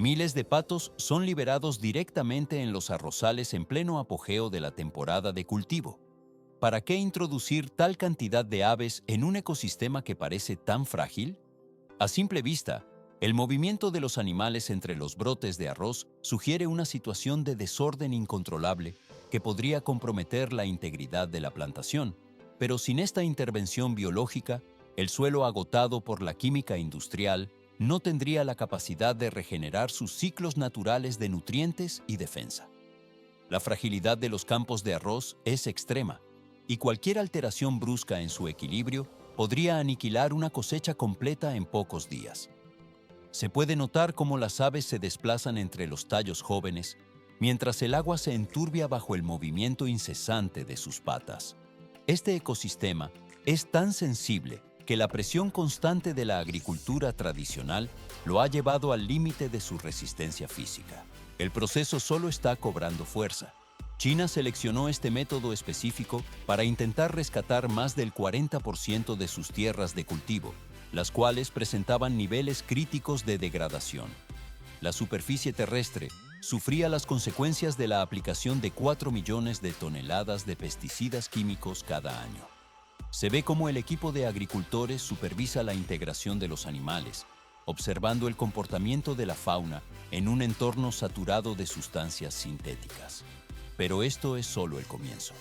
Miles de patos son liberados directamente en los arrozales en pleno apogeo de la temporada de cultivo. ¿Para qué introducir tal cantidad de aves en un ecosistema que parece tan frágil? A simple vista, el movimiento de los animales entre los brotes de arroz sugiere una situación de desorden incontrolable que podría comprometer la integridad de la plantación, pero sin esta intervención biológica, el suelo agotado por la química industrial no tendría la capacidad de regenerar sus ciclos naturales de nutrientes y defensa. La fragilidad de los campos de arroz es extrema, y cualquier alteración brusca en su equilibrio podría aniquilar una cosecha completa en pocos días. Se puede notar cómo las aves se desplazan entre los tallos jóvenes, mientras el agua se enturbia bajo el movimiento incesante de sus patas. Este ecosistema es tan sensible que la presión constante de la agricultura tradicional lo ha llevado al límite de su resistencia física. El proceso solo está cobrando fuerza. China seleccionó este método específico para intentar rescatar más del 40% de sus tierras de cultivo, las cuales presentaban niveles críticos de degradación. La superficie terrestre sufría las consecuencias de la aplicación de 4 millones de toneladas de pesticidas químicos cada año. Se ve cómo el equipo de agricultores supervisa la integración de los animales, observando el comportamiento de la fauna en un entorno saturado de sustancias sintéticas. Pero esto es solo el comienzo.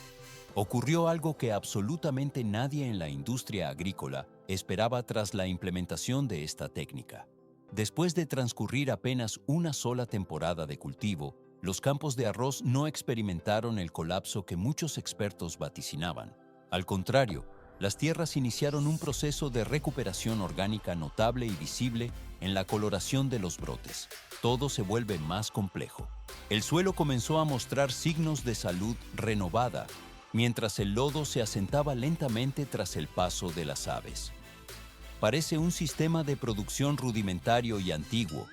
Ocurrió algo que absolutamente nadie en la industria agrícola esperaba tras la implementación de esta técnica. Después de transcurrir apenas una sola temporada de cultivo, los campos de arroz no experimentaron el colapso que muchos expertos vaticinaban. Al contrario, las tierras iniciaron un proceso de recuperación orgánica notable y visible en la coloración de los brotes. Todo se vuelve más complejo. El suelo comenzó a mostrar signos de salud renovada, mientras el lodo se asentaba lentamente tras el paso de las aves. Parece un sistema de producción rudimentario y antiguo,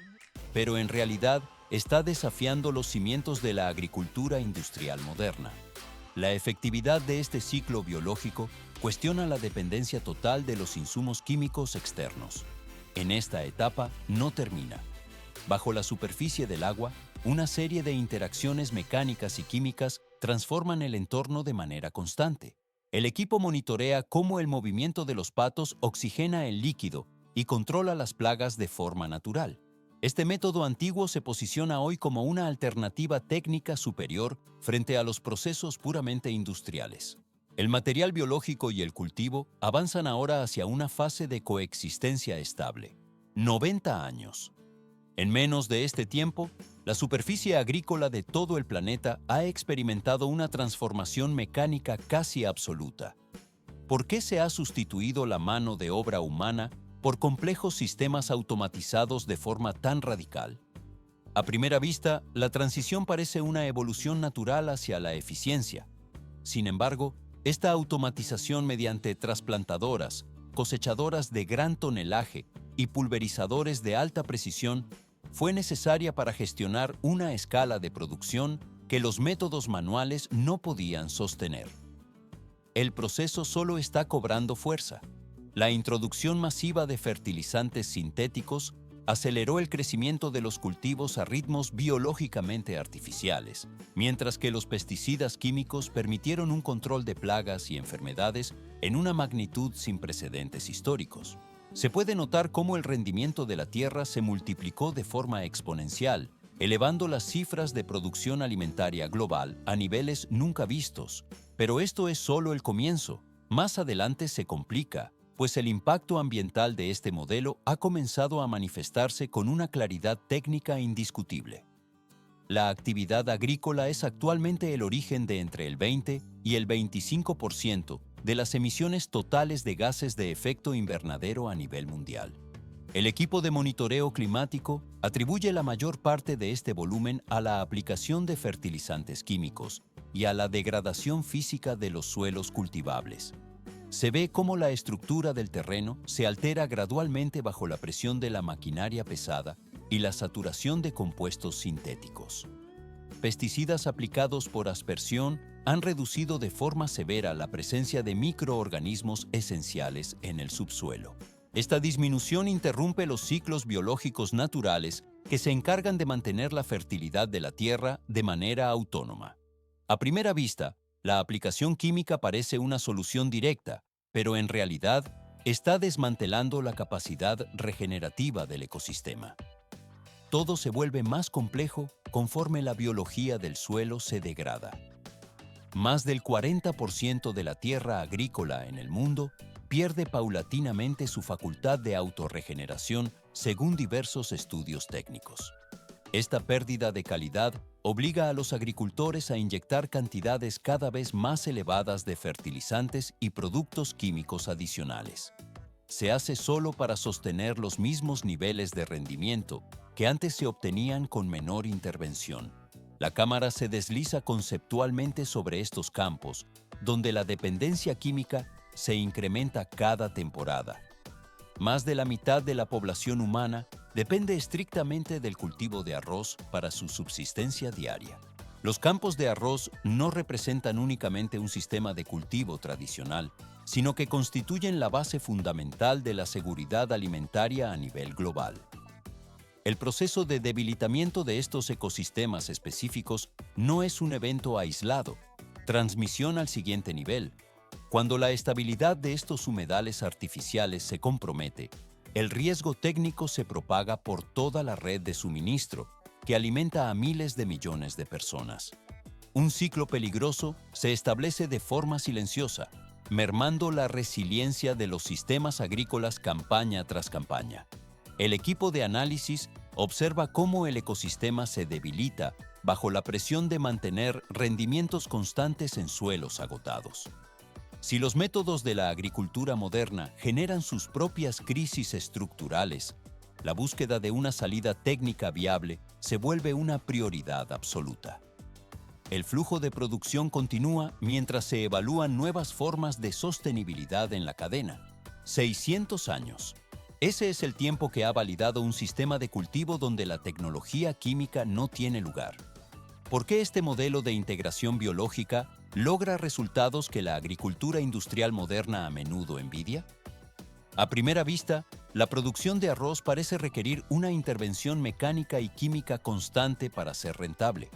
pero en realidad está desafiando los cimientos de la agricultura industrial moderna. La efectividad de este ciclo biológico cuestiona la dependencia total de los insumos químicos externos. En esta etapa no termina. Bajo la superficie del agua, una serie de interacciones mecánicas y químicas transforman el entorno de manera constante. El equipo monitorea cómo el movimiento de los patos oxigena el líquido y controla las plagas de forma natural. Este método antiguo se posiciona hoy como una alternativa técnica superior frente a los procesos puramente industriales. El material biológico y el cultivo avanzan ahora hacia una fase de coexistencia estable. 90 años. En menos de este tiempo, la superficie agrícola de todo el planeta ha experimentado una transformación mecánica casi absoluta. ¿Por qué se ha sustituido la mano de obra humana por complejos sistemas automatizados de forma tan radical? A primera vista, la transición parece una evolución natural hacia la eficiencia. Sin embargo, esta automatización mediante trasplantadoras, cosechadoras de gran tonelaje y pulverizadores de alta precisión fue necesaria para gestionar una escala de producción que los métodos manuales no podían sostener. El proceso solo está cobrando fuerza. La introducción masiva de fertilizantes sintéticos aceleró el crecimiento de los cultivos a ritmos biológicamente artificiales, mientras que los pesticidas químicos permitieron un control de plagas y enfermedades en una magnitud sin precedentes históricos. Se puede notar cómo el rendimiento de la tierra se multiplicó de forma exponencial, elevando las cifras de producción alimentaria global a niveles nunca vistos. Pero esto es solo el comienzo. Más adelante se complica, pues el impacto ambiental de este modelo ha comenzado a manifestarse con una claridad técnica indiscutible. La actividad agrícola es actualmente el origen de entre el 20 y el 25% de las emisiones totales de gases de efecto invernadero a nivel mundial. El equipo de monitoreo climático atribuye la mayor parte de este volumen a la aplicación de fertilizantes químicos y a la degradación física de los suelos cultivables. Se ve cómo la estructura del terreno se altera gradualmente bajo la presión de la maquinaria pesada y la saturación de compuestos sintéticos. Pesticidas aplicados por aspersión han reducido de forma severa la presencia de microorganismos esenciales en el subsuelo. Esta disminución interrumpe los ciclos biológicos naturales que se encargan de mantener la fertilidad de la tierra de manera autónoma. A primera vista, la aplicación química parece una solución directa, pero en realidad está desmantelando la capacidad regenerativa del ecosistema. Todo se vuelve más complejo conforme la biología del suelo se degrada. Más del 40% de la tierra agrícola en el mundo pierde paulatinamente su facultad de autorregeneración según diversos estudios técnicos. Esta pérdida de calidad obliga a los agricultores a inyectar cantidades cada vez más elevadas de fertilizantes y productos químicos adicionales. Se hace solo para sostener los mismos niveles de rendimiento que antes se obtenían con menor intervención. La Cámara se desliza conceptualmente sobre estos campos, donde la dependencia química se incrementa cada temporada. Más de la mitad de la población humana depende estrictamente del cultivo de arroz para su subsistencia diaria. Los campos de arroz no representan únicamente un sistema de cultivo tradicional, sino que constituyen la base fundamental de la seguridad alimentaria a nivel global. El proceso de debilitamiento de estos ecosistemas específicos no es un evento aislado. Transmisión al siguiente nivel. Cuando la estabilidad de estos humedales artificiales se compromete, el riesgo técnico se propaga por toda la red de suministro, que alimenta a miles de millones de personas. Un ciclo peligroso se establece de forma silenciosa, mermando la resiliencia de los sistemas agrícolas campaña tras campaña. El equipo de análisis observa cómo el ecosistema se debilita bajo la presión de mantener rendimientos constantes en suelos agotados. Si los métodos de la agricultura moderna generan sus propias crisis estructurales, la búsqueda de una salida técnica viable se vuelve una prioridad absoluta. El flujo de producción continúa mientras se evalúan nuevas formas de sostenibilidad en la cadena. 600 años. Ese es el tiempo que ha validado un sistema de cultivo donde la tecnología química no tiene lugar. ¿Por qué este modelo de integración biológica logra resultados que la agricultura industrial moderna a menudo envidia? A primera vista, la producción de arroz parece requerir una intervención mecánica y química constante para ser rentable.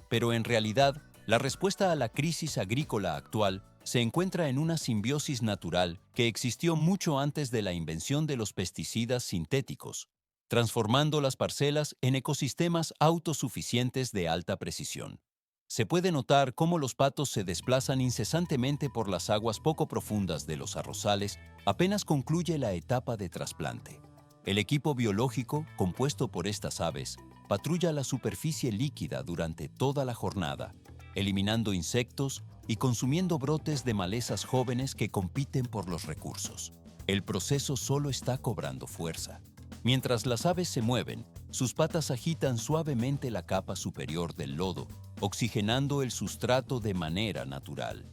Pero en realidad, la respuesta a la crisis agrícola actual se encuentra en una simbiosis natural que existió mucho antes de la invención de los pesticidas sintéticos, transformando las parcelas en ecosistemas autosuficientes de alta precisión. Se puede notar cómo los patos se desplazan incesantemente por las aguas poco profundas de los arrozales apenas concluye la etapa de trasplante. El equipo biológico, compuesto por estas aves, patrulla la superficie líquida durante toda la jornada, eliminando insectos y consumiendo brotes de malezas jóvenes que compiten por los recursos. El proceso solo está cobrando fuerza. Mientras las aves se mueven, sus patas agitan suavemente la capa superior del lodo, oxigenando el sustrato de manera natural.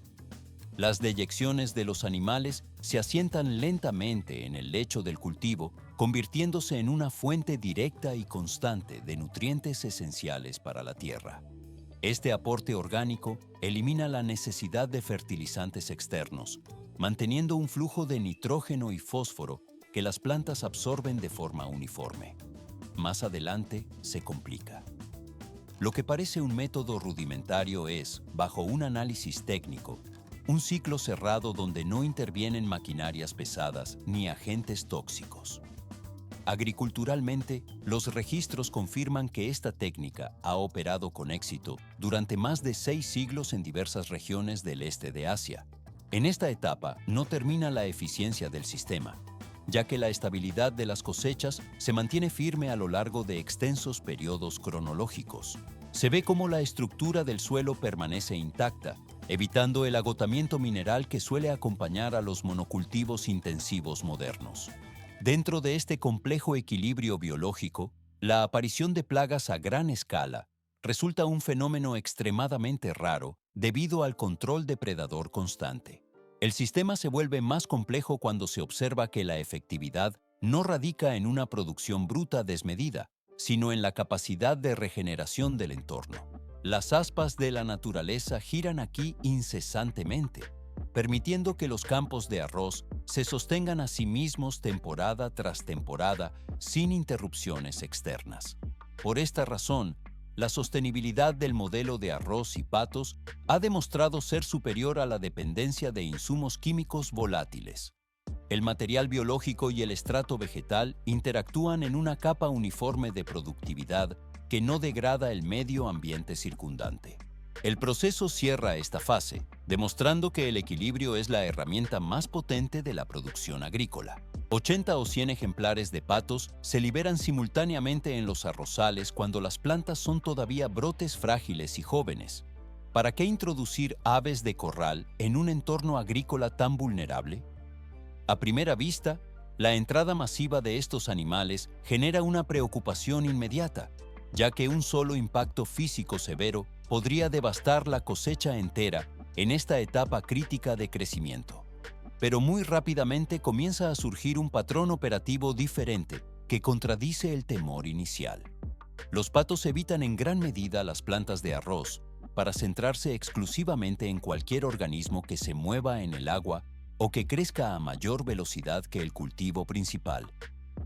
Las deyecciones de los animales se asientan lentamente en el lecho del cultivo, convirtiéndose en una fuente directa y constante de nutrientes esenciales para la tierra. Este aporte orgánico elimina la necesidad de fertilizantes externos, manteniendo un flujo de nitrógeno y fósforo que las plantas absorben de forma uniforme. Más adelante se complica. Lo que parece un método rudimentario es, bajo un análisis técnico, un ciclo cerrado donde no intervienen maquinarias pesadas ni agentes tóxicos. Agriculturalmente, los registros confirman que esta técnica ha operado con éxito durante más de 6 siglos en diversas regiones del este de Asia. En esta etapa no termina la eficiencia del sistema, ya que la estabilidad de las cosechas se mantiene firme a lo largo de extensos periodos cronológicos. Se ve cómo la estructura del suelo permanece intacta, evitando el agotamiento mineral que suele acompañar a los monocultivos intensivos modernos. Dentro de este complejo equilibrio biológico, la aparición de plagas a gran escala resulta un fenómeno extremadamente raro debido al control depredador constante. El sistema se vuelve más complejo cuando se observa que la efectividad no radica en una producción bruta desmedida, sino en la capacidad de regeneración del entorno. Las aspas de la naturaleza giran aquí incesantemente, permitiendo que los campos de arroz se sostengan a sí mismos temporada tras temporada sin interrupciones externas. Por esta razón, la sostenibilidad del modelo de arroz y patos ha demostrado ser superior a la dependencia de insumos químicos volátiles. El material biológico y el estrato vegetal interactúan en una capa uniforme de productividad que no degrada el medio ambiente circundante. El proceso cierra esta fase, demostrando que el equilibrio es la herramienta más potente de la producción agrícola. 80 o 100 ejemplares de patos se liberan simultáneamente en los arrozales cuando las plantas son todavía brotes frágiles y jóvenes. ¿Para qué introducir aves de corral en un entorno agrícola tan vulnerable? A primera vista, la entrada masiva de estos animales genera una preocupación inmediata, ya que un solo impacto físico severo podría devastar la cosecha entera en esta etapa crítica de crecimiento. Pero muy rápidamente comienza a surgir un patrón operativo diferente que contradice el temor inicial. Los patos evitan en gran medida las plantas de arroz para centrarse exclusivamente en cualquier organismo que se mueva en el agua o que crezca a mayor velocidad que el cultivo principal.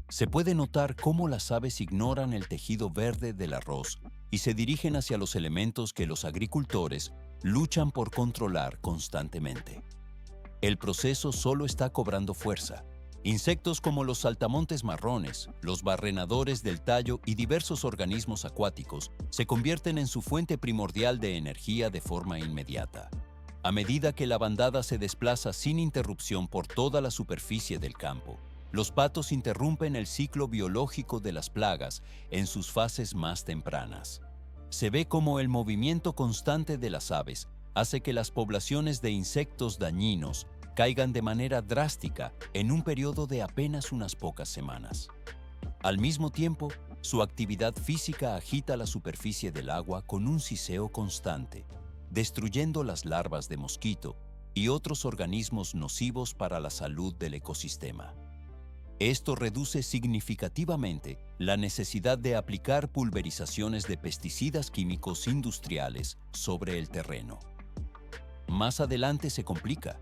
Se puede notar cómo las aves ignoran el tejido verde del arroz y se dirigen hacia los elementos que los agricultores luchan por controlar constantemente. El proceso solo está cobrando fuerza. Insectos como los saltamontes marrones, los barrenadores del tallo y diversos organismos acuáticos se convierten en su fuente primordial de energía de forma inmediata. A medida que la bandada se desplaza sin interrupción por toda la superficie del campo, los patos interrumpen el ciclo biológico de las plagas en sus fases más tempranas. Se ve cómo el movimiento constante de las aves hace que las poblaciones de insectos dañinos caigan de manera drástica en un periodo de apenas unas pocas semanas. Al mismo tiempo, su actividad física agita la superficie del agua con un siseo constante, destruyendo las larvas de mosquito y otros organismos nocivos para la salud del ecosistema. Esto reduce significativamente la necesidad de aplicar pulverizaciones de pesticidas químicos industriales sobre el terreno. Más adelante se complica.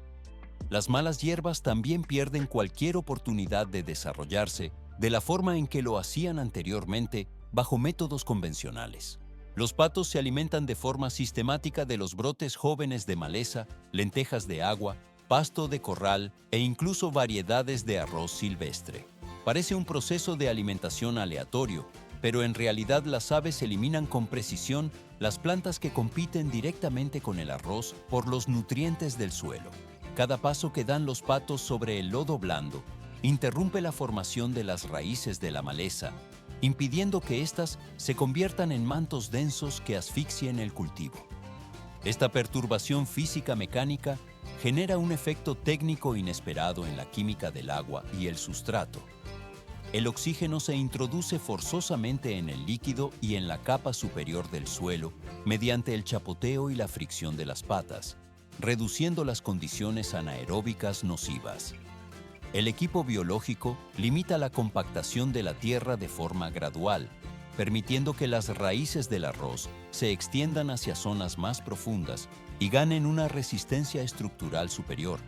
Las malas hierbas también pierden cualquier oportunidad de desarrollarse de la forma en que lo hacían anteriormente bajo métodos convencionales. Los patos se alimentan de forma sistemática de los brotes jóvenes de maleza, lentejas de agua, pasto de corral e incluso variedades de arroz silvestre. Parece un proceso de alimentación aleatorio, pero en realidad las aves eliminan con precisión las plantas que compiten directamente con el arroz por los nutrientes del suelo. Cada paso que dan los patos sobre el lodo blando interrumpe la formación de las raíces de la maleza, impidiendo que éstas se conviertan en mantos densos que asfixien el cultivo. Esta perturbación física-mecánica genera un efecto técnico inesperado en la química del agua y el sustrato. El oxígeno se introduce forzosamente en el líquido y en la capa superior del suelo mediante el chapoteo y la fricción de las patas, reduciendo las condiciones anaeróbicas nocivas. El equipo biológico limita la compactación de la tierra de forma gradual, permitiendo que las raíces del arroz se extiendan hacia zonas más profundas y ganen una resistencia estructural superior.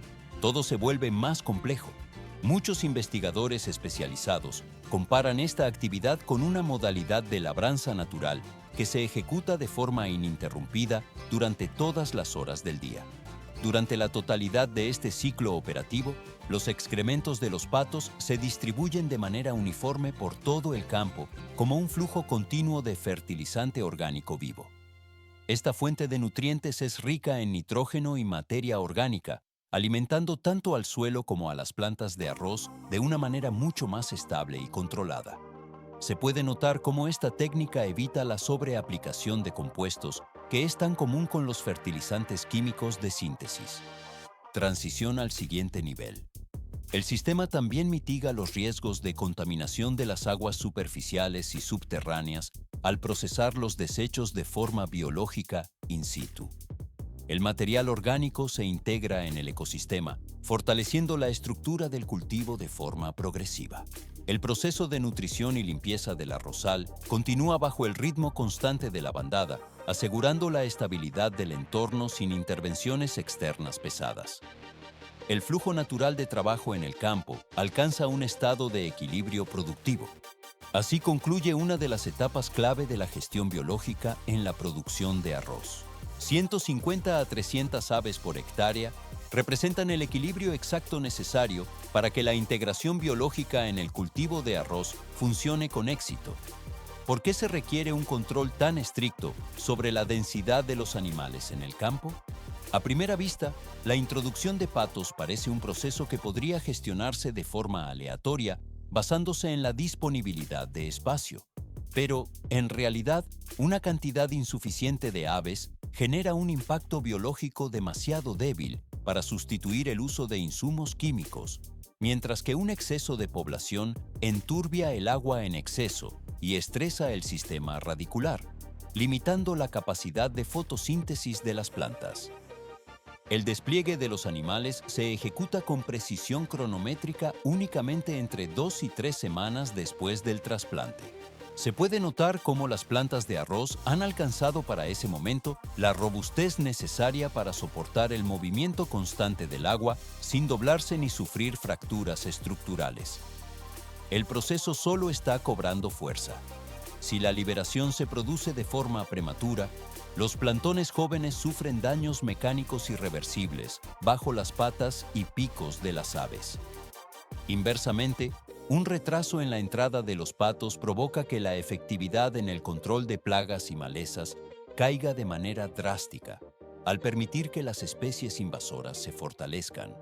Todo se vuelve más complejo. Muchos investigadores especializados comparan esta actividad con una modalidad de labranza natural que se ejecuta de forma ininterrumpida durante todas las horas del día. Durante la totalidad de este ciclo operativo, los excrementos de los patos se distribuyen de manera uniforme por todo el campo como un flujo continuo de fertilizante orgánico vivo. Esta fuente de nutrientes es rica en nitrógeno y materia orgánica, alimentando tanto al suelo como a las plantas de arroz de una manera mucho más estable y controlada. Se puede notar cómo esta técnica evita la sobreaplicación de compuestos que es tan común con los fertilizantes químicos de síntesis. Transición al siguiente nivel. El sistema también mitiga los riesgos de contaminación de las aguas superficiales y subterráneas al procesar los desechos de forma biológica in situ. El material orgánico se integra en el ecosistema, fortaleciendo la estructura del cultivo de forma progresiva. El proceso de nutrición y limpieza del arrozal continúa bajo el ritmo constante de la bandada, asegurando la estabilidad del entorno sin intervenciones externas pesadas. El flujo natural de trabajo en el campo alcanza un estado de equilibrio productivo. Así concluye una de las etapas clave de la gestión biológica en la producción de arroz. 150 a 300 aves por hectárea representan el equilibrio exacto necesario para que la integración biológica en el cultivo de arroz funcione con éxito. ¿Por qué se requiere un control tan estricto sobre la densidad de los animales en el campo? A primera vista, la introducción de patos parece un proceso que podría gestionarse de forma aleatoria, basándose en la disponibilidad de espacio. Pero, en realidad, una cantidad insuficiente de aves genera un impacto biológico demasiado débil para sustituir el uso de insumos químicos, mientras que un exceso de población enturbia el agua en exceso y estresa el sistema radicular, limitando la capacidad de fotosíntesis de las plantas. El despliegue de los animales se ejecuta con precisión cronométrica únicamente entre 2 y 3 semanas después del trasplante. Se puede notar cómo las plantas de arroz han alcanzado para ese momento la robustez necesaria para soportar el movimiento constante del agua sin doblarse ni sufrir fracturas estructurales. El proceso solo está cobrando fuerza. Si la liberación se produce de forma prematura, los plantones jóvenes sufren daños mecánicos irreversibles bajo las patas y picos de las aves. Inversamente, un retraso en la entrada de los patos provoca que la efectividad en el control de plagas y malezas caiga de manera drástica, al permitir que las especies invasoras se fortalezcan.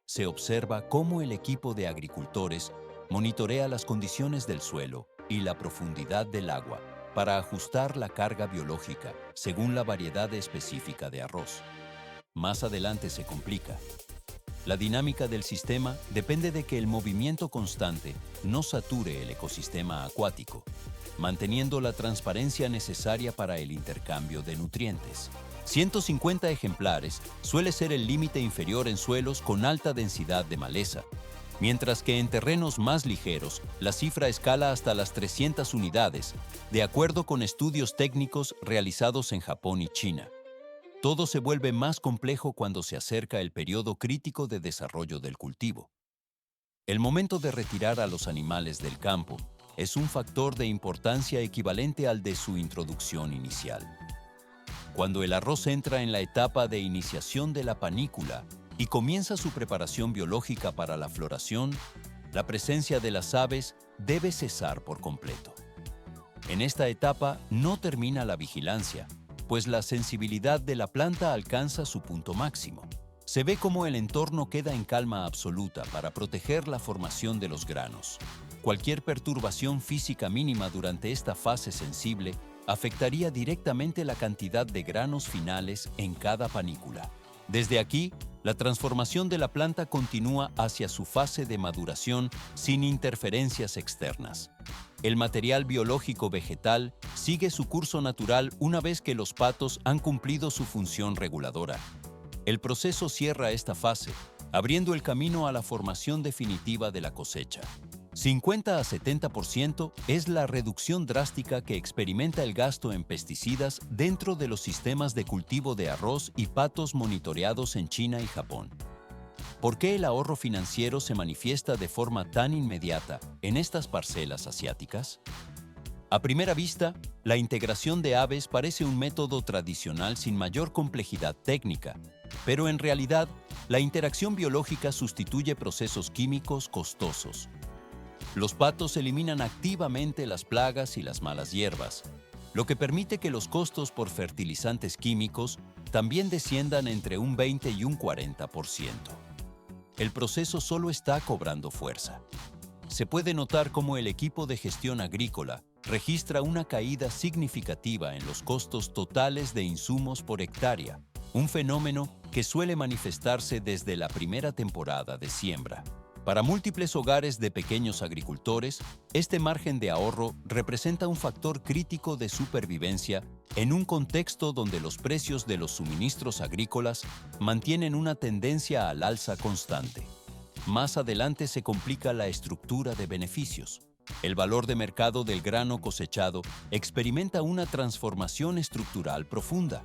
Se observa cómo el equipo de agricultores monitorea las condiciones del suelo y la profundidad del agua para ajustar la carga biológica según la variedad específica de arroz. Más adelante se complica. La dinámica del sistema depende de que el movimiento constante no sature el ecosistema acuático, manteniendo la transparencia necesaria para el intercambio de nutrientes. 150 ejemplares suele ser el límite inferior en suelos con alta densidad de maleza, mientras que en terrenos más ligeros la cifra escala hasta las 300 unidades, de acuerdo con estudios técnicos realizados en Japón y China. Todo se vuelve más complejo cuando se acerca el periodo crítico de desarrollo del cultivo. El momento de retirar a los animales del campo es un factor de importancia equivalente al de su introducción inicial. Cuando el arroz entra en la etapa de iniciación de la panícula y comienza su preparación biológica para la floración, la presencia de las aves debe cesar por completo. En esta etapa no termina la vigilancia, pues la sensibilidad de la planta alcanza su punto máximo. Se ve cómo el entorno queda en calma absoluta para proteger la formación de los granos. Cualquier perturbación física mínima durante esta fase sensible afectaría directamente la cantidad de granos finales en cada panícula. Desde aquí, la transformación de la planta continúa hacia su fase de maduración sin interferencias externas. El material biológico vegetal sigue su curso natural una vez que los patos han cumplido su función reguladora. El proceso cierra esta fase, abriendo el camino a la formación definitiva de la cosecha. 50 a 70% es la reducción drástica que experimenta el gasto en pesticidas dentro de los sistemas de cultivo de arroz y patos monitoreados en China y Japón. ¿Por qué el ahorro financiero se manifiesta de forma tan inmediata en estas parcelas asiáticas? A primera vista, la integración de aves parece un método tradicional sin mayor complejidad técnica, pero en realidad, la interacción biológica sustituye procesos químicos costosos. Los patos eliminan activamente las plagas y las malas hierbas, lo que permite que los costos por fertilizantes químicos también desciendan entre un 20 y un 40%. El proceso solo está cobrando fuerza. Se puede notar cómo el equipo de gestión agrícola registra una caída significativa en los costos totales de insumos por hectárea, un fenómeno que suele manifestarse desde la primera temporada de siembra. Para múltiples hogares de pequeños agricultores, este margen de ahorro representa un factor crítico de supervivencia en un contexto donde los precios de los suministros agrícolas mantienen una tendencia al alza constante. Más adelante se complica la estructura de beneficios. El valor de mercado del grano cosechado experimenta una transformación estructural profunda.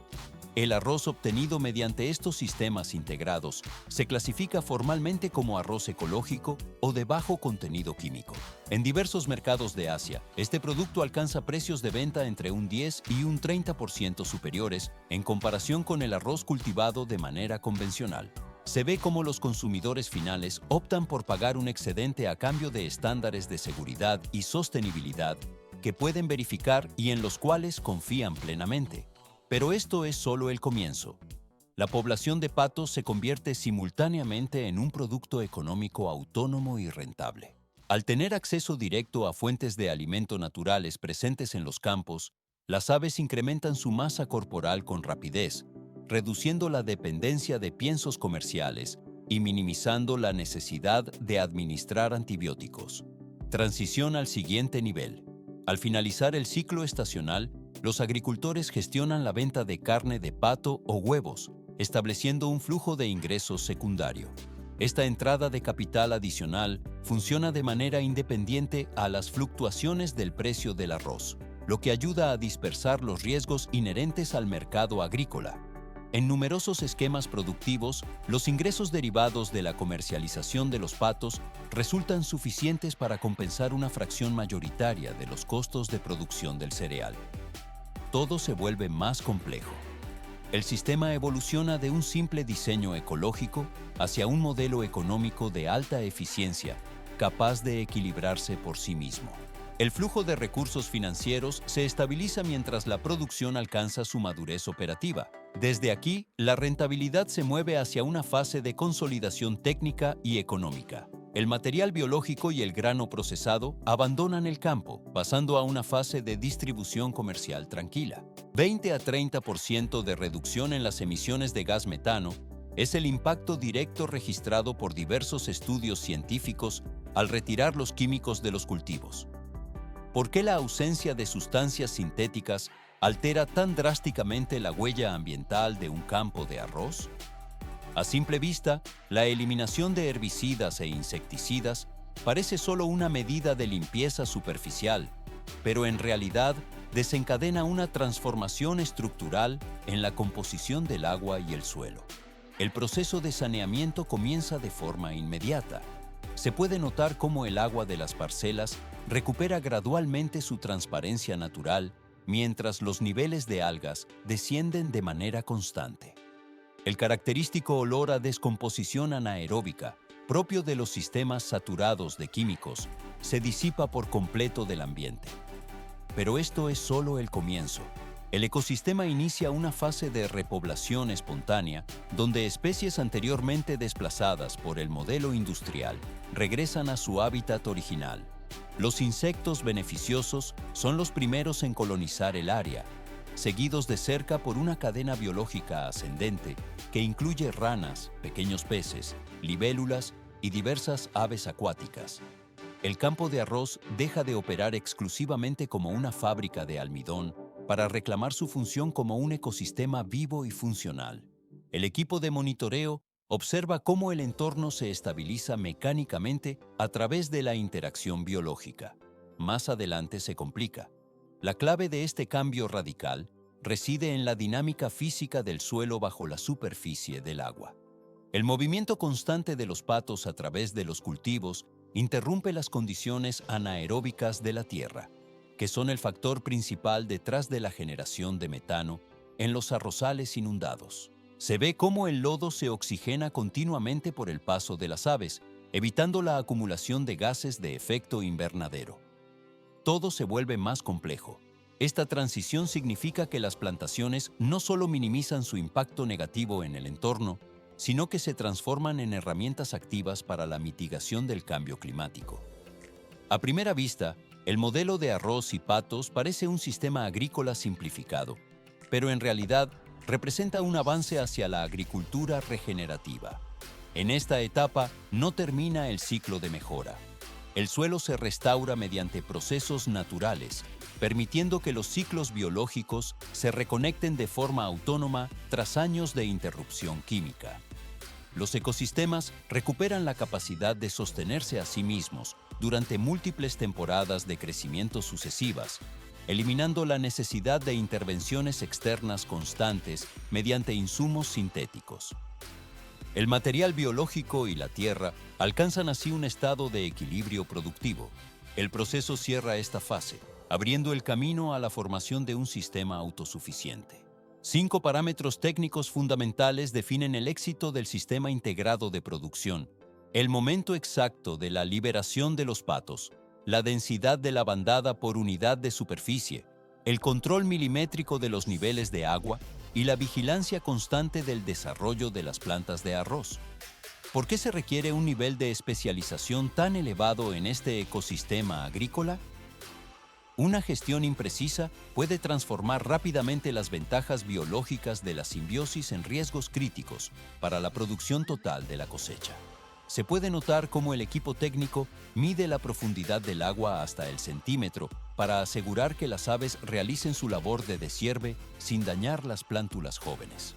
El arroz obtenido mediante estos sistemas integrados se clasifica formalmente como arroz ecológico o de bajo contenido químico. En diversos mercados de Asia, este producto alcanza precios de venta entre un 10 y un 30% superiores en comparación con el arroz cultivado de manera convencional. Se ve cómo los consumidores finales optan por pagar un excedente a cambio de estándares de seguridad y sostenibilidad que pueden verificar y en los cuales confían plenamente. Pero esto es solo el comienzo. La población de patos se convierte simultáneamente en un producto económico autónomo y rentable. Al tener acceso directo a fuentes de alimento naturales presentes en los campos, las aves incrementan su masa corporal con rapidez, reduciendo la dependencia de piensos comerciales y minimizando la necesidad de administrar antibióticos. Transición al siguiente nivel. Al finalizar el ciclo estacional, los agricultores gestionan la venta de carne de pato o huevos, estableciendo un flujo de ingresos secundario. Esta entrada de capital adicional funciona de manera independiente a las fluctuaciones del precio del arroz, lo que ayuda a dispersar los riesgos inherentes al mercado agrícola. En numerosos esquemas productivos, los ingresos derivados de la comercialización de los patos resultan suficientes para compensar una fracción mayoritaria de los costos de producción del cereal. Todo se vuelve más complejo. El sistema evoluciona de un simple diseño ecológico hacia un modelo económico de alta eficiencia, capaz de equilibrarse por sí mismo. El flujo de recursos financieros se estabiliza mientras la producción alcanza su madurez operativa. Desde aquí, la rentabilidad se mueve hacia una fase de consolidación técnica y económica. El material biológico y el grano procesado abandonan el campo, pasando a una fase de distribución comercial tranquila. 20 a 30% de reducción en las emisiones de gas metano es el impacto directo registrado por diversos estudios científicos al retirar los químicos de los cultivos. ¿Por qué la ausencia de sustancias sintéticas altera tan drásticamente la huella ambiental de un campo de arroz? A simple vista, la eliminación de herbicidas e insecticidas parece solo una medida de limpieza superficial, pero en realidad desencadena una transformación estructural en la composición del agua y el suelo. El proceso de saneamiento comienza de forma inmediata. Se puede notar cómo el agua de las parcelas recupera gradualmente su transparencia natural, mientras los niveles de algas descienden de manera constante. El característico olor a descomposición anaeróbica, propio de los sistemas saturados de químicos, se disipa por completo del ambiente. Pero esto es solo el comienzo. El ecosistema inicia una fase de repoblación espontánea, donde especies anteriormente desplazadas por el modelo industrial regresan a su hábitat original. Los insectos beneficiosos son los primeros en colonizar el área, seguidos de cerca por una cadena biológica ascendente que incluye ranas, pequeños peces, libélulas y diversas aves acuáticas. El campo de arroz deja de operar exclusivamente como una fábrica de almidón para reclamar su función como un ecosistema vivo y funcional. El equipo de monitoreo observa cómo el entorno se estabiliza mecánicamente a través de la interacción biológica. Más adelante se complica. La clave de este cambio radical reside en la dinámica física del suelo bajo la superficie del agua. El movimiento constante de los patos a través de los cultivos interrumpe las condiciones anaeróbicas de la tierra, que son el factor principal detrás de la generación de metano en los arrozales inundados. Se ve cómo el lodo se oxigena continuamente por el paso de las aves, evitando la acumulación de gases de efecto invernadero. Todo se vuelve más complejo. Esta transición significa que las plantaciones no solo minimizan su impacto negativo en el entorno, sino que se transforman en herramientas activas para la mitigación del cambio climático. A primera vista, el modelo de arroz y patos parece un sistema agrícola simplificado, pero en realidad representa un avance hacia la agricultura regenerativa. En esta etapa no termina el ciclo de mejora. El suelo se restaura mediante procesos naturales, permitiendo que los ciclos biológicos se reconecten de forma autónoma tras años de interrupción química. Los ecosistemas recuperan la capacidad de sostenerse a sí mismos durante múltiples temporadas de crecimiento sucesivas, eliminando la necesidad de intervenciones externas constantes mediante insumos sintéticos. El material biológico y la tierra alcanzan así un estado de equilibrio productivo. El proceso cierra esta fase, abriendo el camino a la formación de un sistema autosuficiente. 5 parámetros técnicos fundamentales definen el éxito del sistema integrado de producción: el momento exacto de la liberación de los patos, la densidad de la bandada por unidad de superficie, el control milimétrico de los niveles de agua y la vigilancia constante del desarrollo de las plantas de arroz. ¿Por qué se requiere un nivel de especialización tan elevado en este ecosistema agrícola? Una gestión imprecisa puede transformar rápidamente las ventajas biológicas de la simbiosis en riesgos críticos para la producción total de la cosecha. Se puede notar cómo el equipo técnico mide la profundidad del agua hasta el centímetro para asegurar que las aves realicen su labor de deshierde sin dañar las plántulas jóvenes.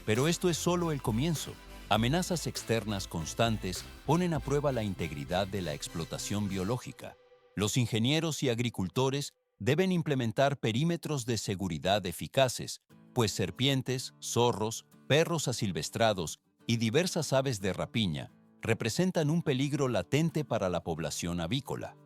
Pero esto es solo el comienzo. Amenazas externas constantes ponen a prueba la integridad de la explotación biológica. Los ingenieros y agricultores deben implementar perímetros de seguridad eficaces, pues serpientes, zorros, perros asilvestrados y diversas aves de rapiña representan un peligro latente para la población avícola.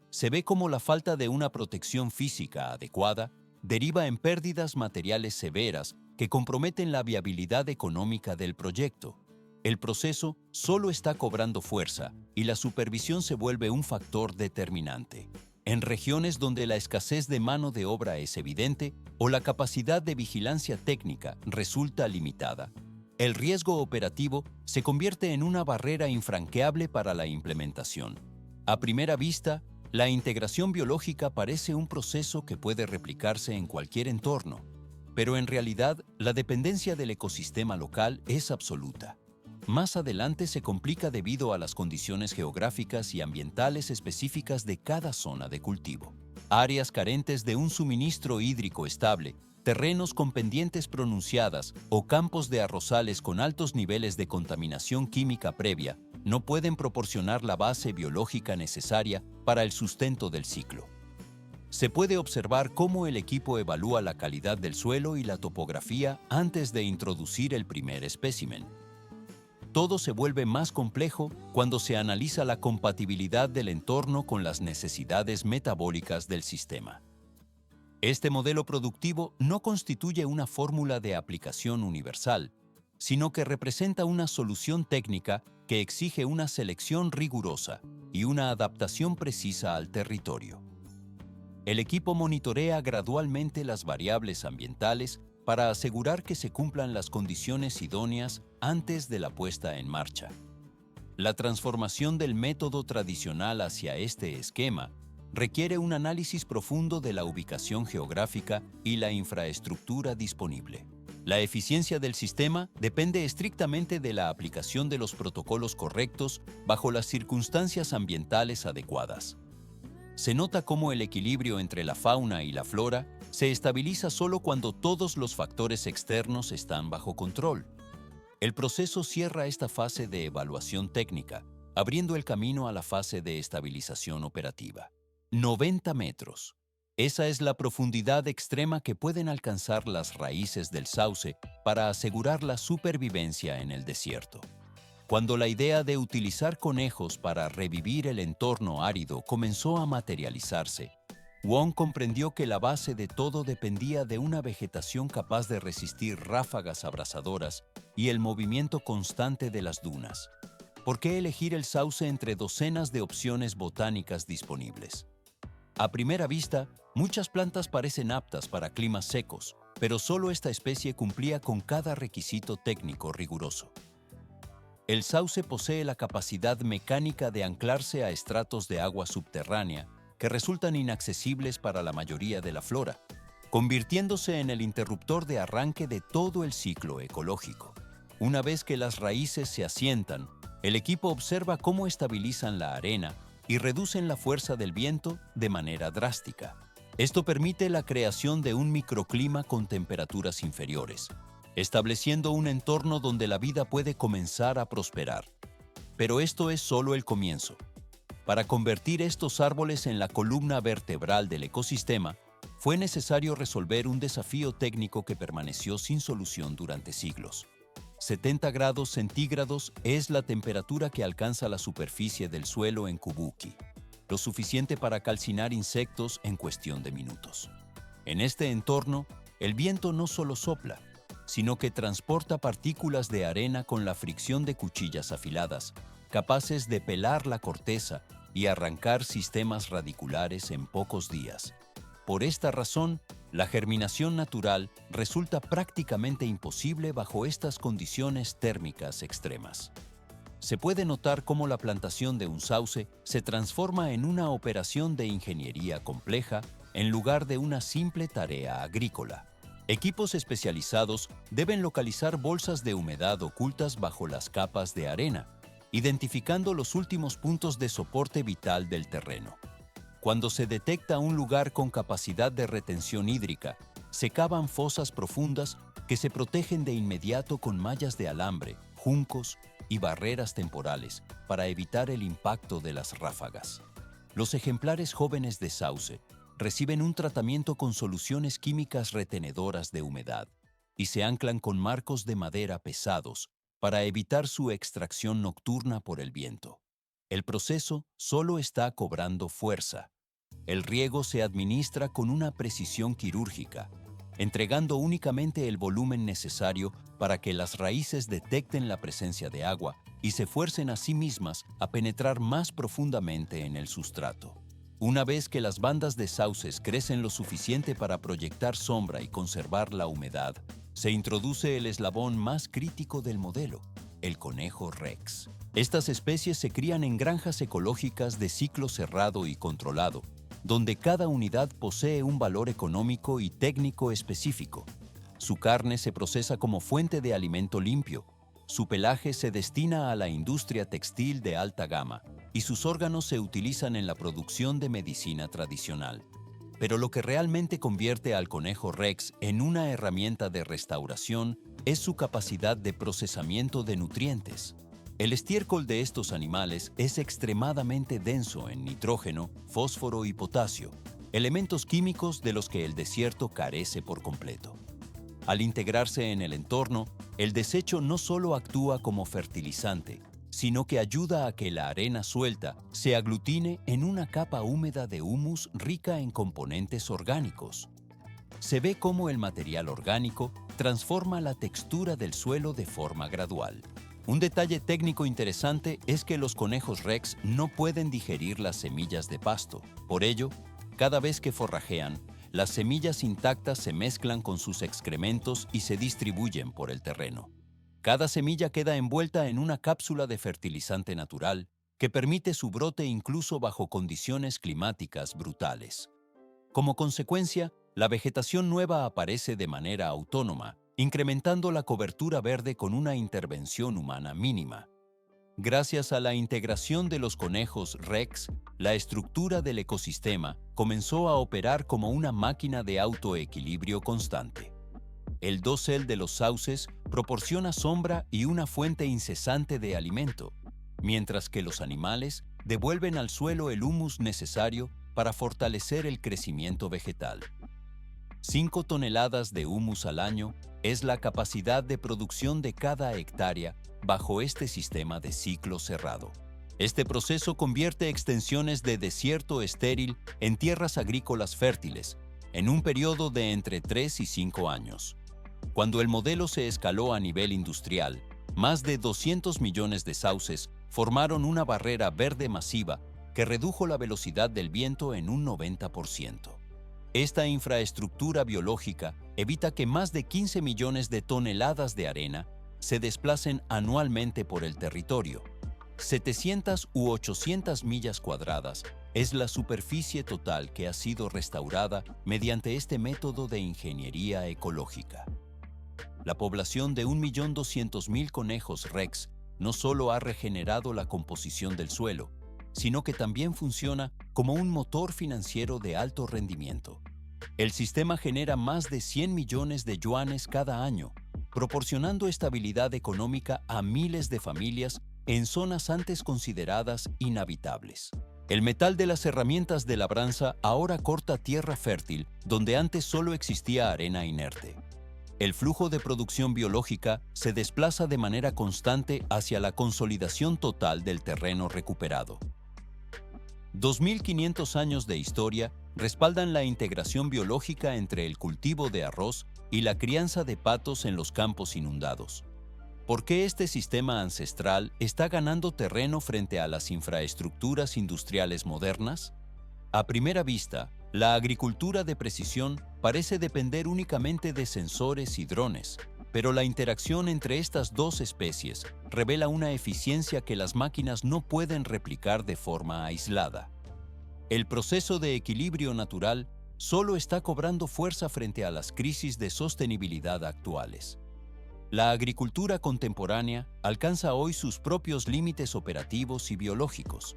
Se ve cómo la falta de una protección física adecuada deriva en pérdidas materiales severas que comprometen la viabilidad económica del proyecto. El proceso solo está cobrando fuerza y la supervisión se vuelve un factor determinante. En regiones donde la escasez de mano de obra es evidente o la capacidad de vigilancia técnica resulta limitada, el riesgo operativo se convierte en una barrera infranqueable para la implementación. A primera vista, la integración biológica parece un proceso que puede replicarse en cualquier entorno, pero en realidad la dependencia del ecosistema local es absoluta. Más adelante se complica debido a las condiciones geográficas y ambientales específicas de cada zona de cultivo. Áreas carentes de un suministro hídrico estable, terrenos con pendientes pronunciadas o campos de arrozales con altos niveles de contaminación química previa no pueden proporcionar la base biológica necesaria para el sustento del ciclo. Se puede observar cómo el equipo evalúa la calidad del suelo y la topografía antes de introducir el primer espécimen. Todo se vuelve más complejo cuando se analiza la compatibilidad del entorno con las necesidades metabólicas del sistema. Este modelo productivo no constituye una fórmula de aplicación universal, sino que representa una solución técnica que exige una selección rigurosa y una adaptación precisa al territorio. El equipo monitorea gradualmente las variables ambientales para asegurar que se cumplan las condiciones idóneas antes de la puesta en marcha. La transformación del método tradicional hacia este esquema requiere un análisis profundo de la ubicación geográfica y la infraestructura disponible. La eficiencia del sistema depende estrictamente de la aplicación de los protocolos correctos bajo las circunstancias ambientales adecuadas. Se nota cómo el equilibrio entre la fauna y la flora se estabiliza solo cuando todos los factores externos están bajo control. El proceso cierra esta fase de evaluación técnica, abriendo el camino a la fase de estabilización operativa. 90 metros. Esa es la profundidad extrema que pueden alcanzar las raíces del sauce para asegurar la supervivencia en el desierto. Cuando la idea de utilizar conejos para revivir el entorno árido comenzó a materializarse, Wong comprendió que la base de todo dependía de una vegetación capaz de resistir ráfagas abrasadoras y el movimiento constante de las dunas. ¿Por qué elegir el sauce entre docenas de opciones botánicas disponibles? A primera vista, muchas plantas parecen aptas para climas secos, pero solo esta especie cumplía con cada requisito técnico riguroso. El sauce posee la capacidad mecánica de anclarse a estratos de agua subterránea que resultan inaccesibles para la mayoría de la flora, convirtiéndose en el interruptor de arranque de todo el ciclo ecológico. Una vez que las raíces se asientan, el equipo observa cómo estabilizan la arena y reducen la fuerza del viento de manera drástica. Esto permite la creación de un microclima con temperaturas inferiores, estableciendo un entorno donde la vida puede comenzar a prosperar. Pero esto es solo el comienzo. Para convertir estos árboles en la columna vertebral del ecosistema, Fue necesario resolver un desafío técnico que permaneció sin solución durante siglos. 70 grados centígrados es la temperatura que alcanza la superficie del suelo en Kubuki, lo suficiente para calcinar insectos en cuestión de minutos. En este entorno, el viento no solo sopla, sino que transporta partículas de arena con la fricción de cuchillas afiladas, capaces de pelar la corteza y arrancar sistemas radiculares en pocos días. Por esta razón, la germinación natural resulta prácticamente imposible bajo estas condiciones térmicas extremas. Se puede notar cómo la plantación de un sauce se transforma en una operación de ingeniería compleja en lugar de una simple tarea agrícola. Equipos especializados deben localizar bolsas de humedad ocultas bajo las capas de arena, identificando los últimos puntos de soporte vital del terreno. Cuando se detecta un lugar con capacidad de retención hídrica, se cavan fosas profundas que se protegen de inmediato con mallas de alambre, juncos y barreras temporales para evitar el impacto de las ráfagas. Los ejemplares jóvenes de sauce reciben un tratamiento con soluciones químicas retenedoras de humedad y se anclan con marcos de madera pesados para evitar su extracción nocturna por el viento. El proceso solo está cobrando fuerza. El riego se administra con una precisión quirúrgica, entregando únicamente el volumen necesario para que las raíces detecten la presencia de agua y se fuercen a sí mismas a penetrar más profundamente en el sustrato. Una vez que las bandas de sauces crecen lo suficiente para proyectar sombra y conservar la humedad, se introduce el eslabón más crítico del modelo, el conejo Rex. Estas especies se crían en granjas ecológicas de ciclo cerrado y controlado, donde cada unidad posee un valor económico y técnico específico. Su carne se procesa como fuente de alimento limpio, su pelaje se destina a la industria textil de alta gama y sus órganos se utilizan en la producción de medicina tradicional. Pero lo que realmente convierte al conejo Rex en una herramienta de restauración es su capacidad de procesamiento de nutrientes. El estiércol de estos animales es extremadamente denso en nitrógeno, fósforo y potasio, elementos químicos de los que el desierto carece por completo. Al integrarse en el entorno, el desecho no solo actúa como fertilizante, sino que ayuda a que la arena suelta se aglutine en una capa húmeda de humus rica en componentes orgánicos. Se ve cómo el material orgánico transforma la textura del suelo de forma gradual. Un detalle técnico interesante es que los conejos Rex no pueden digerir las semillas de pasto. Por ello, cada vez que forrajean, las semillas intactas se mezclan con sus excrementos y se distribuyen por el terreno. Cada semilla queda envuelta en una cápsula de fertilizante natural que permite su brote incluso bajo condiciones climáticas brutales. Como consecuencia, la vegetación nueva aparece de manera autónoma, incrementando la cobertura verde con una intervención humana mínima. Gracias a la integración de los conejos Rex, la estructura del ecosistema comenzó a operar como una máquina de autoequilibrio constante. El dosel de los sauces proporciona sombra y una fuente incesante de alimento, mientras que los animales devuelven al suelo el humus necesario para fortalecer el crecimiento vegetal. 5 toneladas de humus al año es la capacidad de producción de cada hectárea bajo este sistema de ciclo cerrado. Este proceso convierte extensiones de desierto estéril en tierras agrícolas fértiles, en un periodo de entre 3 y 5 años. Cuando el modelo se escaló a nivel industrial, más de 200 millones de sauces formaron una barrera verde masiva que redujo la velocidad del viento en un 90%. Esta infraestructura biológica evita que más de 15 millones de toneladas de arena se desplacen anualmente por el territorio. 700 u 800 millas cuadradas es la superficie total que ha sido restaurada mediante este método de ingeniería ecológica. La población de 1.200.000 conejos Rex no solo ha regenerado la composición del suelo, sino que también funciona como un motor financiero de alto rendimiento. El sistema genera más de 100 millones de yuanes cada año, proporcionando estabilidad económica a miles de familias en zonas antes consideradas inhabitables. El metal de las herramientas de labranza ahora corta tierra fértil donde antes solo existía arena inerte. El flujo de producción biológica se desplaza de manera constante hacia la consolidación total del terreno recuperado. 2500 años de historia respaldan la integración biológica entre el cultivo de arroz y la crianza de patos en los campos inundados. ¿Por qué este sistema ancestral está ganando terreno frente a las infraestructuras industriales modernas? A primera vista, la agricultura de precisión parece depender únicamente de sensores y drones, pero la interacción entre estas dos especies revela una eficiencia que las máquinas no pueden replicar de forma aislada. El proceso de equilibrio natural solo está cobrando fuerza frente a las crisis de sostenibilidad actuales. La agricultura contemporánea alcanza hoy sus propios límites operativos y biológicos.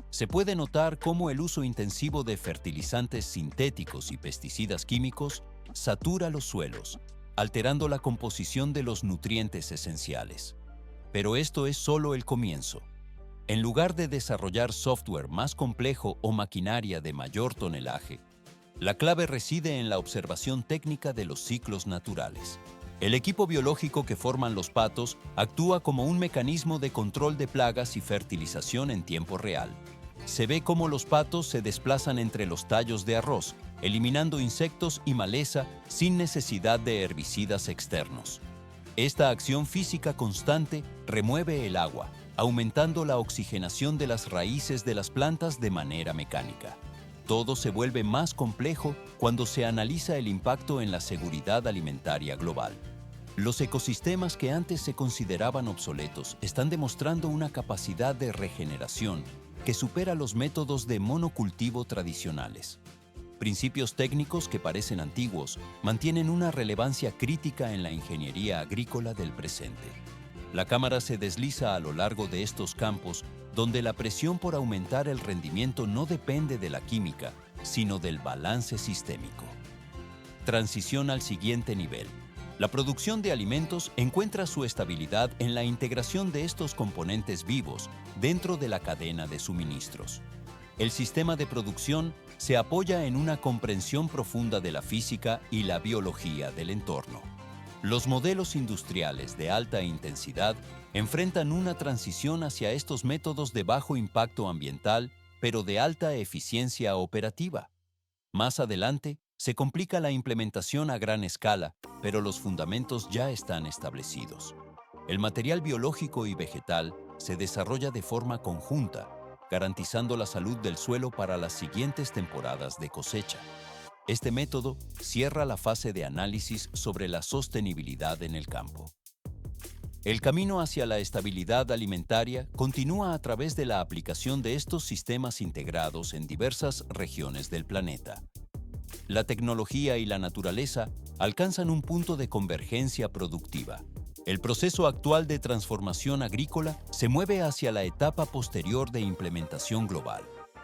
Se puede notar cómo el uso intensivo de fertilizantes sintéticos y pesticidas químicos satura los suelos, alterando la composición de los nutrientes esenciales. Pero esto es solo el comienzo. En lugar de desarrollar software más complejo o maquinaria de mayor tonelaje, la clave reside en la observación técnica de los ciclos naturales. El equipo biológico que forman los patos actúa como un mecanismo de control de plagas y fertilización en tiempo real. Se ve cómo los patos se desplazan entre los tallos de arroz, eliminando insectos y maleza sin necesidad de herbicidas externos. Esta acción física constante remueve el agua, aumentando la oxigenación de las raíces de las plantas de manera mecánica. Todo se vuelve más complejo cuando se analiza el impacto en la seguridad alimentaria global. Los ecosistemas que antes se consideraban obsoletos están demostrando una capacidad de regeneración que supera los métodos de monocultivo tradicionales. Principios técnicos que parecen antiguos mantienen una relevancia crítica en la ingeniería agrícola del presente. La cámara se desliza a lo largo de estos campos donde la presión por aumentar el rendimiento no depende de la química, sino del balance sistémico. Transición al siguiente nivel. La producción de alimentos encuentra su estabilidad en la integración de estos componentes vivos dentro de la cadena de suministros. El sistema de producción se apoya en una comprensión profunda de la física y la biología del entorno. Los modelos industriales de alta intensidad enfrentan una transición hacia estos métodos de bajo impacto ambiental, pero de alta eficiencia operativa. Más adelante, se complica la implementación a gran escala, pero los fundamentos ya están establecidos. El material biológico y vegetal se desarrolla de forma conjunta, garantizando la salud del suelo para las siguientes temporadas de cosecha. Este método cierra la fase de análisis sobre la sostenibilidad en el campo. El camino hacia la estabilidad alimentaria continúa a través de la aplicación de estos sistemas integrados en diversas regiones del planeta. La tecnología y la naturaleza alcanzan un punto de convergencia productiva. El proceso actual de transformación agrícola se mueve hacia la etapa posterior de implementación global.